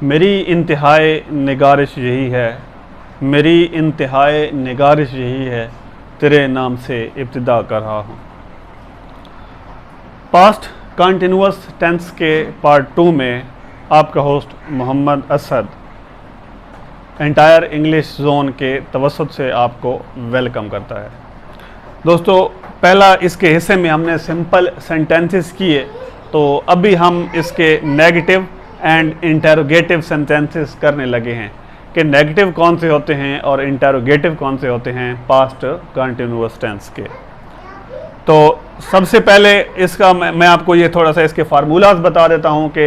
मेरी इंतहाए निगारिश यही है, मेरी इंतहाए निगारिश यही है, तेरे नाम से इब्तिदा कर रहा हूँ। पास्ट कंटिन्यूअस टेंस के पार्ट 2 में आपका host Mohammad Asad entire English zone के तवसत से आपको वेलकम करता है। दोस्तों, पहला इसके हिस्से में हमने सिंपल सेंटेंसेस किए, तो अभी हम इसके नेगेटिव एंड इंटरोगेटिव सेंटेंसेस करने लगे हैं कि नेगेटिव कौन से होते हैं और इंटरोगेटिव कौन से होते हैं पास्ट कंटिन्यूअस टेंस के। तो सबसे पहले इसका मैं आपको ये थोड़ा सा इसके फार्मूलाज बता देता हूँ कि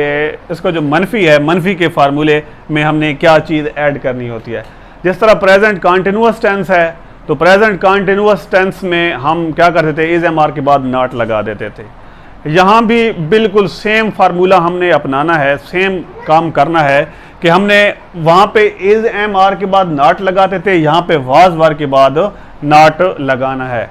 इसका जो मनफी है, मनफी के फार्मूले में हमने क्या चीज़ ऐड करनी होती है। जिस तरह प्रेजेंट कंटिन्यूअस टेंस है, तो प्रेजेंट कंटिन्यूअस टेंस में हम क्या करते थे, इज एम आर के बाद नॉट लगा देते थे। यहाँ भी बिल्कुल सेम फार्मूला हमने अपनाना है, सेम काम करना है कि हमने वहाँ पे इज एम आर के बाद नॉट लगाते थे, यहाँ पे वाज वर के बाद नॉट लगाना है।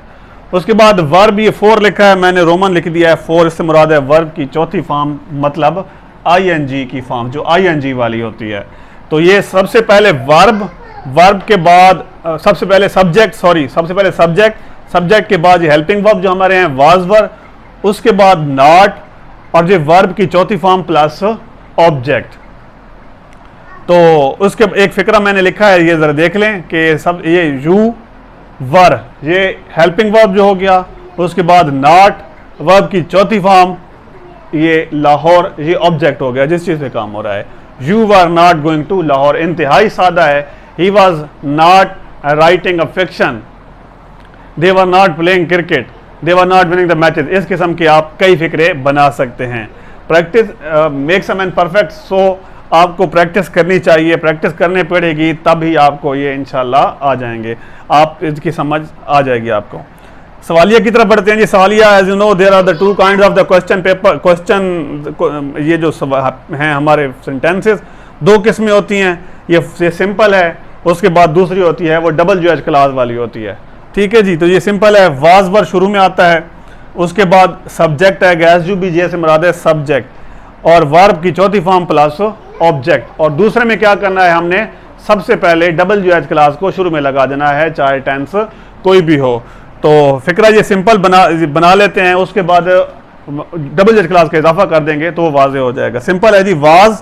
उसके बाद वर्ब, ये 4 लिखा है, मैंने रोमन लिख दिया है 4, इससे मुराद है वर्ब की चौथी फॉर्म, मतलब आईएनजी की फॉर्म जो आईएनजी वाली होती है। तो ये सबसे पहले वर्ब, वर्ब के बाद सबसे पहले सब्जेक्ट के बाद ये हेल्पिंग वर्ब जो हमारे हैं वाज वर, उसके बाद नॉट और जो वर्ब की चौथी फॉर्म प्लस ऑब्जेक्ट। तो उसके एक फिक्रा मैंने लिखा है, ये जरा देख लें कि सब ये यू वर, ये हेल्पिंग वर्ब जो हो गया, उसके बाद नॉट वर्ब की चौथी फॉर्म, ये लाहौर, ये ऑब्जेक्ट हो गया जिस चीज़ पे काम हो रहा है। You were not going to Lahore, इंतहाई सादा है। He was not writing a fiction, they were not playing cricket, they were not winning the matches. इस किस्म के आप कई फिक्रे बना सकते हैं। Practice makes a man perfect, so आपको प्रैक्टिस करनी चाहिए, प्रैक्टिस करनी पड़ेगी, तभी आपको ये इंशाल्लाह आ जाएंगे, आप इसकी समझ आ जाएगी आपको। सवालिया की तरफ बढ़ते हैं जी। सवालिया, as you know there are the 2 kind of the question paper, question ये जो हैं हमारे सेंटेंसेस, 2 किस्में होती हैं। ये सिंपल है, उसके बाद दूसरी होती है वो डबल जो एच क्लास वाली होती है। ठीक है जी। तो ये सिंपल है, वाज वर शुरू में आता है, उसके बाद सब्जेक्ट है, गैस जू बी जे से मुराद है सब्जेक्ट, और वर्ब की चौथी फॉर्म प्लस ऑब्जेक्ट। और दूसरे में क्या करना है, हमने सबसे पहले डबल जो एच क्लास को शुरू में लगा देना है, चाहे टेंस कोई भी हो। तो फिक्रा ये सिंपल बना लेते हैं, उसके बाद डबल जो एच क्लास का इजाफा कर देंगे तो वो वाजे हो जाएगा। सिंपल है जी, was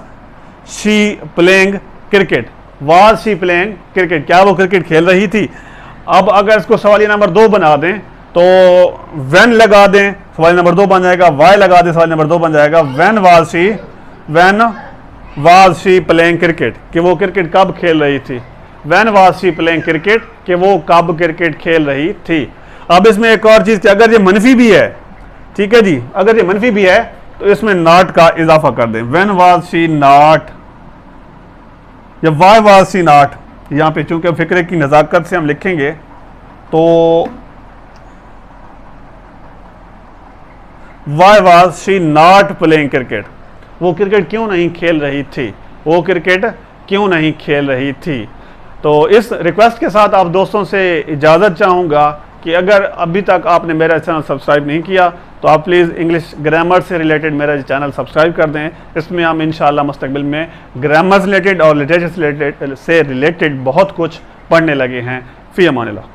she playing cricket, was she playing cricket, क्या वो क्रिकेट खेल रही थी। अब अगर इसको सवालिया नंबर 2 बना दें तो व्हेन लगा दें, सवालिया नंबर 2 बन जाएगा, वाई लगा दें, सवालिया नंबर 2 बन जाएगा। When was she playing cricket, कि वो क्रिकेट कब खेल रही थी। When was she playing cricket, कि वो कब क्रिकेट खेल रही थी। अब इसमें एक और चीज़ कि अगर ये मनफी भी है, ठीक है जी, अगर ये मनफी भी है तो इसमें नॉट का इजाफा कर दें। व्हेन वाज शी नॉट, या वाई वाज शी नॉट, यहाँ पे चूंकि फिक्रे की नज़ाकत से हम लिखेंगे तो why was she not playing cricket, वो क्रिकेट क्यों नहीं खेल रही थी, वो क्रिकेट क्यों नहीं खेल रही थी। तो इस रिक्वेस्ट के साथ आप दोस्तों से इजाज़त चाहूँगा कि अगर अभी तक आपने मेरा चैनल सब्सक्राइब नहीं किया तो आप प्लीज़ इंग्लिश ग्रामर से रिलेटेड मेरा चैनल सब्सक्राइब कर दें। इसमें हम इंशाअल्लाह मुस्तकबिल में ग्रामर से रिलेटेड और लिटरेचर से रिलेटेड बहुत कुछ पढ़ने लगे हैं। फ़ी अमानिल्लाह।